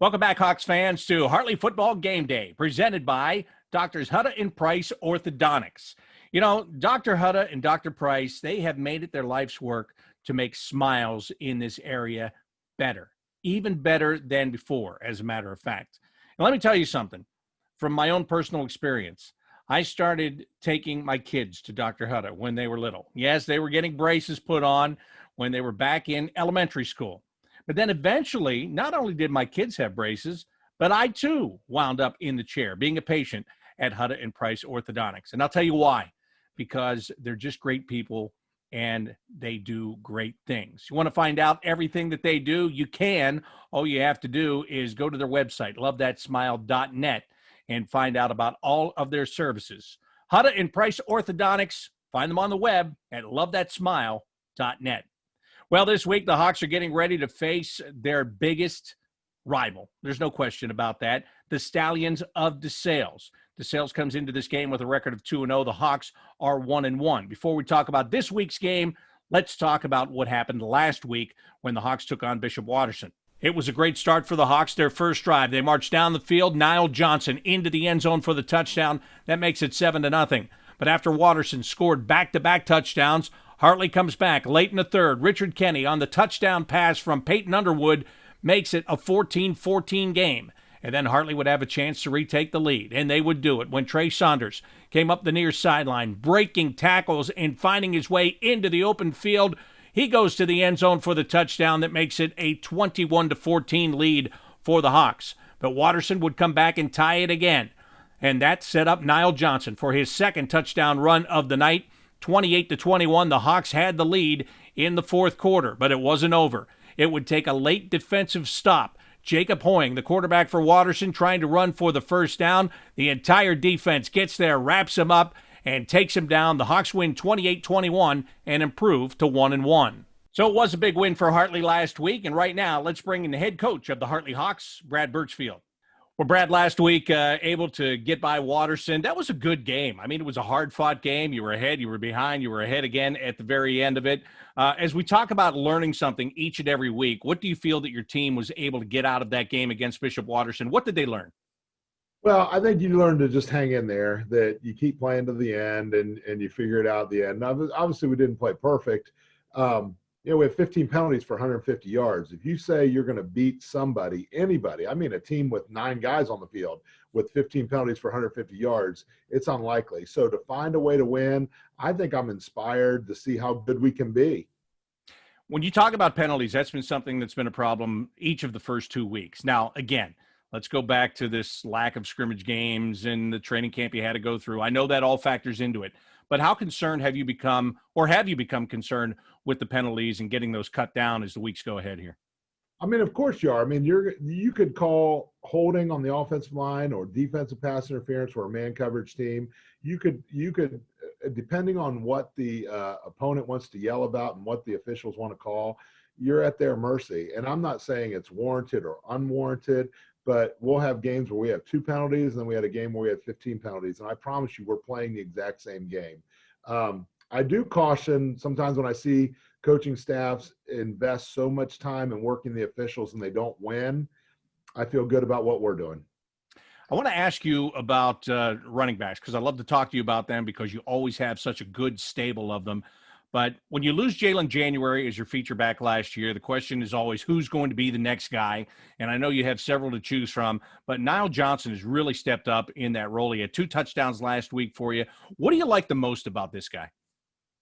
Welcome back, Hawks fans, to Hartley Football Game Day, presented by Doctors Hutta and Price Orthodontics. You know, Dr. Hutta and Dr. Price, they have made it their life's work to make smiles in this area better, even better than before, as a matter of fact. And let me tell you something from my own personal experience. I started taking my kids to Dr. Hutta when they were little. Yes, they were getting braces put on when they were back in elementary school. But then eventually, not only did my kids have braces, but I too wound up in the chair being a patient at Hutta and Price Orthodontics. And I'll tell you why. Because they're just great people and they do great things. You want to find out everything that they do? You can. All you have to do is go to their website, lovethatsmile.net, and find out about all of their services. Hutta and Price Orthodontics, find them on the web at lovethatsmile.net. Well, this week, the Hawks are getting ready to face their biggest rival. There's no question about that. The Stallions of Desales. Desales comes into this game with a record of 2-0. The Hawks are 1-1. Before we talk about this week's game, let's talk about what happened last week when the Hawks took on Bishop Watterson. It was a great start for the Hawks, their first drive. They marched down the field. Nyle Johnson into the end zone for the touchdown. That makes it 7-0. But after Watterson scored back-to-back touchdowns, Hartley comes back late in the third. Richard Kenny on the touchdown pass from Peyton Underwood makes it a 14-14 game. And then Hartley would have a chance to retake the lead, and they would do it when Trey Saunders came up the near sideline, breaking tackles and finding his way into the open field. He goes to the end zone for the touchdown that makes it a 21-14 lead for the Hawks. But Watterson would come back and tie it again. And that set up Nyle Johnson for his second touchdown run of the night. 28-21, the Hawks had the lead in the fourth quarter, but it wasn't over. It would take a late defensive stop. Jacob Hoying, the quarterback for Watterson, trying to run for the first down. The entire defense gets there, wraps him up, and takes him down. The Hawks win 28-21 and improve to 1-1. So it was a big win for Hartley last week, and right now, let's bring in the head coach of the Hartley Hawks, Brad Burchfield. Well, Brad, last week, able to get by Watterson. That was a good game. I mean, it was a hard-fought game. You were ahead, you were behind, you were ahead again at the very end of it. As we talk about learning something each and every week, what do you feel that your team was able to get out of that game against Bishop Watterson? What did they learn? Well, I think you learn to just hang in there, that you keep playing to the end and you figure it out at the end. Now, obviously, we didn't play perfect. We have 15 penalties for 150 yards. If you say you're going to beat somebody, anybody, I mean a team with 9 guys on the field with 15 penalties for 150 yards, it's unlikely. So to find a way to win, I think I'm inspired to see how good we can be. When you talk about penalties, that's been something that's been a problem each of the first 2 weeks. Now, again, let's go back to this lack of scrimmage games and the training camp you had to go through. I know that all factors into it. But how concerned have you become, or have you become concerned with the penalties and getting those cut down as the weeks go ahead here? I mean, of course you are. I mean, you could call holding on the offensive line or defensive pass interference for a man coverage team. You could, depending on what the opponent wants to yell about and what the officials want to call, you're at their mercy. And I'm not saying it's warranted or unwarranted, but we'll have games where we have 2 penalties, and then we had a game where we had 15 penalties. And I promise you, we're playing the exact same game. I do caution sometimes when I see coaching staffs invest so much time in working the officials and they don't win. I feel good about what we're doing. I want to ask you about running backs, because I love to talk to you about them because you always have such a good stable of them. But when you lose Jalen January as your feature back last year, the question is always who's going to be the next guy. And I know you have several to choose from, but Nyle Johnson has really stepped up in that role. He had 2 touchdowns last week for you. What do you like the most about this guy?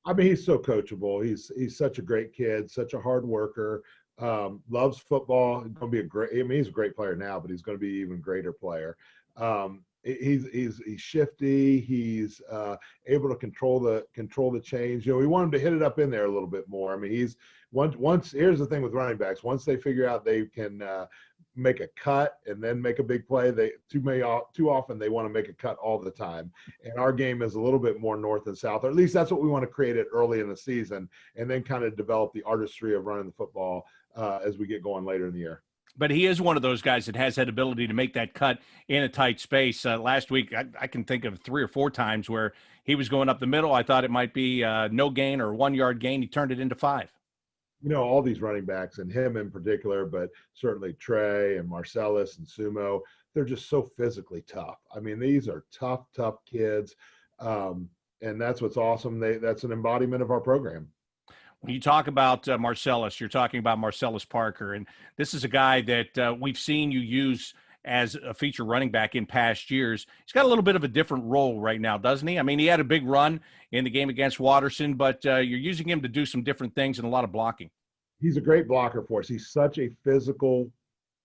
I mean, he's so coachable. He's such a great kid, such a hard worker, loves football. He's going to be he's a great player now, but he's going to be an even greater player. He's shifty. He's able to control the change. We want him to hit it up in there a little bit more. I mean, he's once. Here's the thing with running backs: once they figure out they can make a cut and then make a big play, too often they want to make a cut all the time. And our game is a little bit more north and south, or at least that's what we want to create it early in the season, and then kind of develop the artistry of running the football as we get going later in the year. But he is one of those guys that has that ability to make that cut in a tight space. Last week, I can think of 3 or 4 times where he was going up the middle. I thought it might be no gain or 1 yard gain. He turned it into 5. all these running backs and him in particular, but certainly Trey and Marcellus and Sumo, they're just so physically tough. I mean, these are tough kids. And that's what's awesome. That's an embodiment of our program. When you talk about Marcellus, you're talking about Marcellus Parker, and this is a guy that we've seen you use as a feature running back in past years. He's got a little bit of a different role right now, doesn't he? I mean, he had a big run in the game against Watterson, but you're using him to do some different things and a lot of blocking. He's a great blocker for us. He's such a physical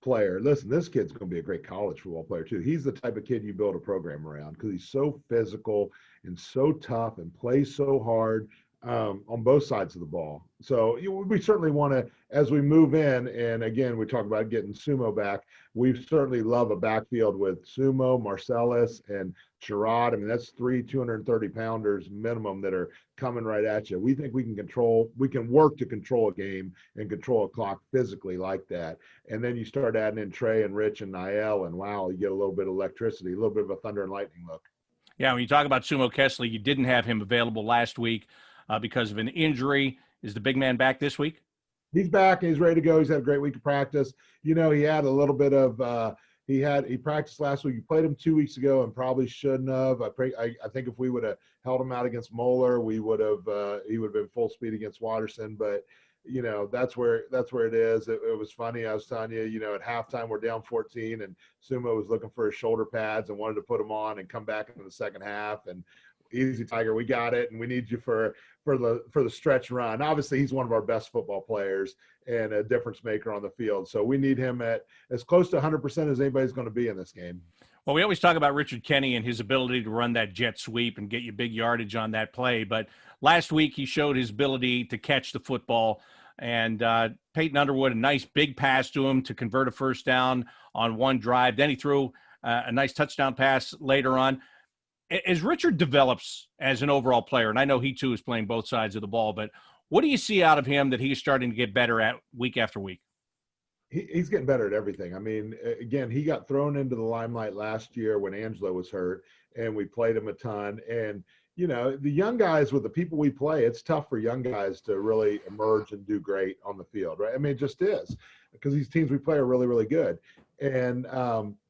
player. Listen, this kid's going to be a great college football player too. He's the type of kid you build a program around because he's so physical and so tough and plays so hard on both sides of the ball. So we certainly want to, as we move in, and again, we talk about getting Sumo back, we certainly love a backfield with Sumo, Marcellus, and Sherrod. I mean, that's 230-pounders minimum that are coming right at you. We think we can work to control a game and control a clock physically like that. And then you start adding in Trey and Rich and Nyle, and wow, you get a little bit of electricity, a little bit of a thunder and lightning look. Yeah, when you talk about Sumo Kessley, you didn't have him available last week because of an injury. Is the big man back this week? He's back. He's ready to go. He's had a great week of practice. He had a little bit of he practiced last week. You played him 2 weeks ago and probably shouldn't have. I think if we would have held him out against Moeller, he would have been full speed against Watterson. But that's where it is. It was funny. I was telling you, at halftime we're down 14, and Sumo was looking for his shoulder pads and wanted to put them on and come back into the second half. And easy, Tiger, we got it, and we need you for the stretch run. Obviously, he's one of our best football players and a difference maker on the field. So we need him at as close to 100% as anybody's going to be in this game. Well, we always talk about Richard Kenny and his ability to run that jet sweep and get you big yardage on that play. But last week he showed his ability to catch the football. And Peyton Underwood, a nice big pass to him to convert a first down on one drive. Then he threw a nice touchdown pass later on. As Richard develops as an overall player, and I know he too is playing both sides of the ball, but what do you see out of him that he's starting to get better at week after week? He's getting better at everything. I mean, again, he got thrown into the limelight last year when Angelo was hurt, and we played him a ton. And, the young guys with the people we play, it's tough for young guys to really emerge and do great on the field, right? I mean, it just is because these teams we play are really, really good. And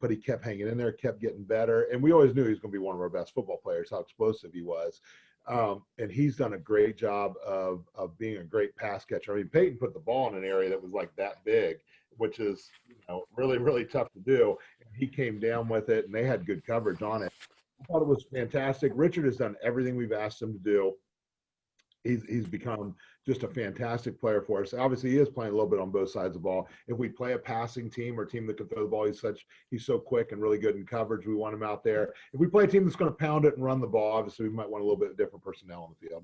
but he kept hanging in there, kept getting better. And we always knew he was going to be one of our best football players, how explosive he was. And he's done a great job of being a great pass catcher. I mean, Peyton put the ball in an area that was like that big, which is really, really tough to do. And he came down with it, and they had good coverage on it. I thought it was fantastic. Richard has done everything we've asked him to do. He's become just a fantastic player for us. Obviously, he is playing a little bit on both sides of the ball. If we play a passing team or a team that can throw the ball, he's so quick and really good in coverage. We want him out there. If we play a team that's going to pound it and run the ball, obviously we might want a little bit of different personnel on the field.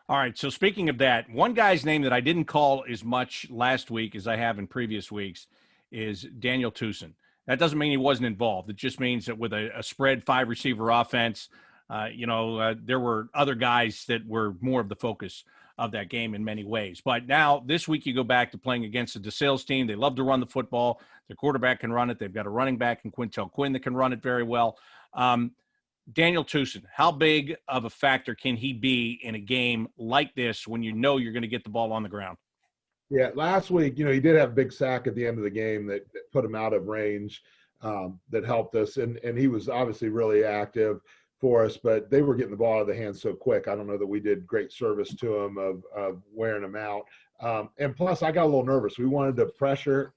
All right, so speaking of that, one guy's name that I didn't call as much last week as I have in previous weeks is Daniel Tucson. That doesn't mean he wasn't involved. It just means that with a spread 5-receiver offense, there were other guys that were more of the focus of that game in many ways. But now this week you go back to playing against the Desales team. They love to run the football. Their quarterback can run it. They've got a running back in Quintel Quinn that can run it very well. Daniel Tucson, how big of a factor can he be in a game like this when you're going to get the ball on the ground? Yeah, last week, he did have a big sack at the end of the game that put him out of range, that helped us. And he was obviously really active for us, but they were getting the ball out of the hands so quick. I don't know that we did great service to him of wearing him out. And plus, I got a little nervous. We wanted to pressure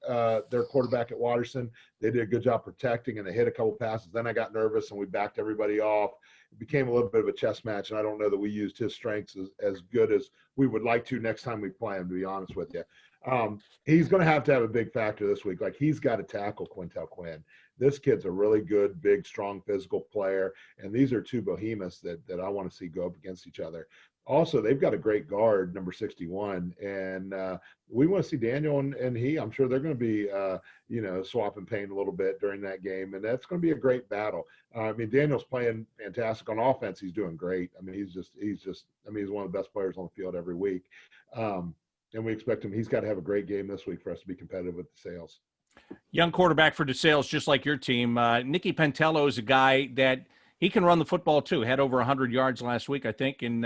their quarterback at Watterson. They did a good job protecting, and they hit a couple passes. Then I got nervous, and we backed everybody off. It became a little bit of a chess match, and I don't know that we used his strengths as good as we would like to next time we play him, to be honest with you. He's going to have a big factor this week. Like, he's got to tackle Quintel Quinn. This kid's a really good, big, strong, physical player, and these are two behemoths that I want to see go up against each other. Also, they've got a great guard, number 61, and we want to see Daniel and he. I'm sure they're going to be, swapping pain a little bit during that game, and that's going to be a great battle. I mean, Daniel's playing fantastic on offense. He's doing great. I mean, he's one of the best players on the field every week, and we expect him. He's got to have a great game this week for us to be competitive with the Desales. Young quarterback for Desales, just like your team. Nicky Pentello is a guy that he can run the football too. Had over 100 yards last week, I think, and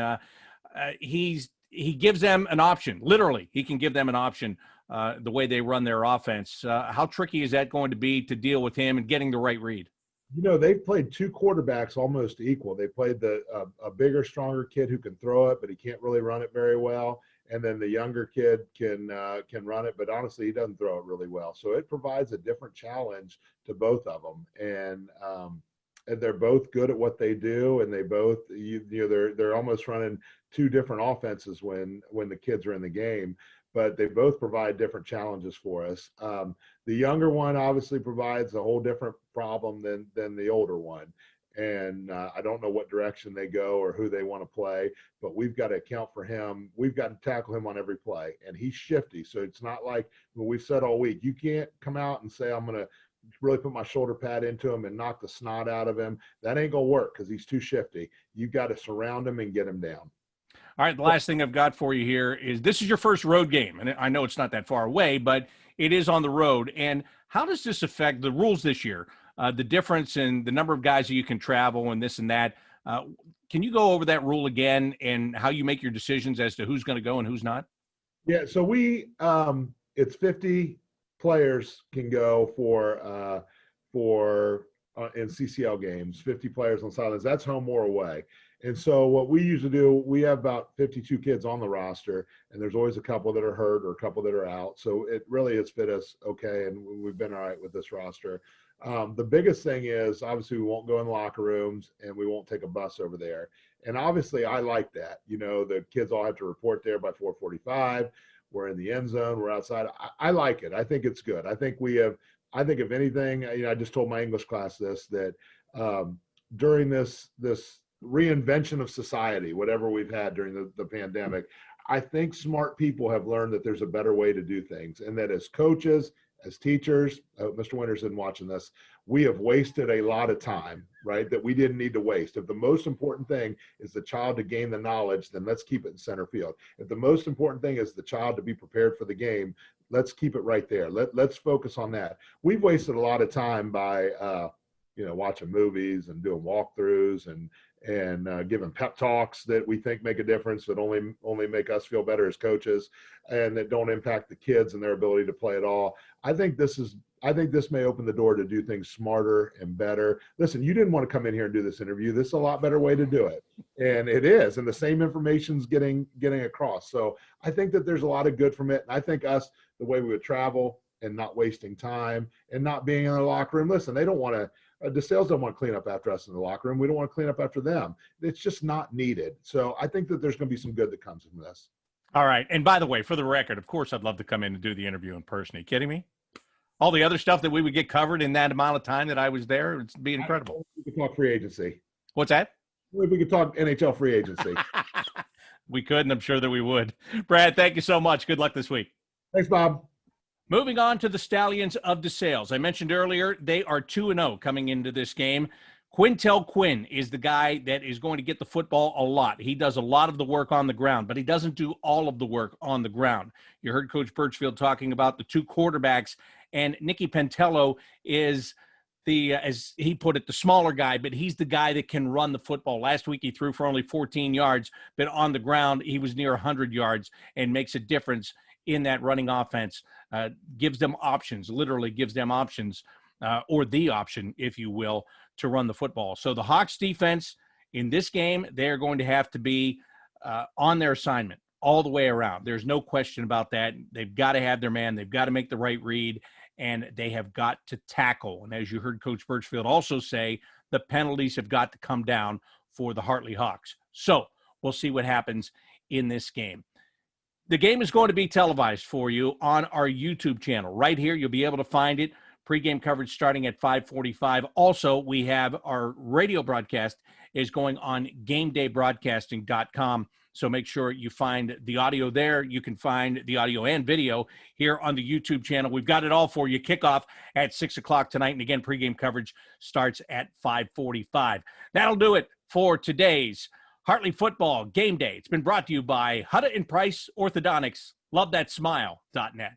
he's he gives them an option. Literally, he can give them an option the way they run their offense. How tricky is that going to be to deal with him and getting the right read? They've played two quarterbacks almost equal. They played a bigger, stronger kid who can throw it, but he can't really run it very well. And then the younger kid can run it, but honestly, he doesn't throw it really well. So it provides a different challenge to both of them. And they're both good at what they do, and they both they're almost running two different offenses when the kids are in the game. But they both provide different challenges for us. The younger one obviously provides a whole different problem than the older one. And I don't know what direction they go or who they want to play, but we've got to account for him. We've got to tackle him on every play, and he's shifty. So it's not like what we've said all week. You can't come out and say, I'm going to really put my shoulder pad into him and knock the snot out of him. That ain't going to work because he's too shifty. You've got to surround him and get him down. All right, the last thing I've got for you here is this is your first road game, and I know it's not that far away, but it is on the road. And how does this affect the rules this year? The difference in the number of guys that you can travel and this and that. Can you go over that rule again and how you make your decisions as to who's going to go and who's not? Yeah, so it's 50 players can go for in CCL games, 50 players on sidelines. That's home or away. And so what we usually do, we have about 52 kids on the roster, and there's always a couple that are hurt or a couple that are out. So it really has fit us okay, and we've been all right with this roster. The biggest thing is obviously we won't go in locker rooms and we won't take a bus over there. And obviously I like that. The kids all have to report there by 4:45. We're in the end zone. We're outside. I like it. I think it's good. I think if anything, I just told my English class that during this reinvention of society, whatever we've had during the pandemic, I think smart people have learned that there's a better way to do things, and that as coaches, as teachers, Mr. Winters isn't watching this, we have wasted a lot of time, right, that we didn't need to waste. If the most important thing is the child to gain the knowledge, then let's keep it in center field. If the most important thing is the child to be prepared for the game, let's keep it right there. Let's focus on that. We've wasted a lot of time by watching movies and doing walkthroughs and giving pep talks that we think make a difference, that only make us feel better as coaches, and that don't impact the kids and their ability to play at all. I think this may open the door to do things smarter and better. Listen, you didn't want to come in here and do this interview. This is a lot better way to do it, and it is. And the same information's getting across. So I think that there's a lot of good from it. And I think the way we would travel and not wasting time and not being in the locker room. Listen, they don't want to. Desales don't want to clean up after us in the locker room. We don't want to clean up after them. It's just not needed. So I think that there's going to be some good that comes from this. All right. And by the way, for the record, of course, I'd love to come in and do the interview in person. Are you kidding me? All the other stuff that we would get covered in that amount of time that I was there, it'd be incredible. We could talk free agency. What's that? We could talk NHL free agency. We could, and I'm sure that we would. Brad, thank you so much. Good luck this week. Thanks, Bob. Moving on to the Stallions of Desales. I mentioned earlier, they are 2-0 coming into this game. Quintel Quinn is the guy that is going to get the football a lot. He does a lot of the work on the ground, but he doesn't do all of the work on the ground. You heard Coach Burchfield talking about the two quarterbacks, and Nicky Pentello is as he put it, the smaller guy, but he's the guy that can run the football. Last week he threw for only 14 yards, but on the ground he was near 100 yards and makes a difference in that running offense. Gives them options, literally gives them options, or the option, if you will, to run the football. So the Hawks defense in this game, they're going to have to be on their assignment all the way around. There's no question about that. They've got to have their man. They've got to make the right read, and they have got to tackle. And as you heard Coach Burchfield also say, the penalties have got to come down for the Hartley Hawks. So we'll see what happens in this game. The game is going to be televised for you on our YouTube channel. Right here, you'll be able to find it. Pre-game coverage starting at 5:45. Also, we have our radio broadcast is going on GamedayBroadcasting.com. So make sure you find the audio there. You can find the audio and video here on the YouTube channel. We've got it all for you. Kickoff at 6 o'clock tonight. And again, pregame coverage starts at 5:45. That'll do it for today's Hartley Football Game Day. It's been brought to you by Hutta and Price Orthodontics. LoveThatSmile.net.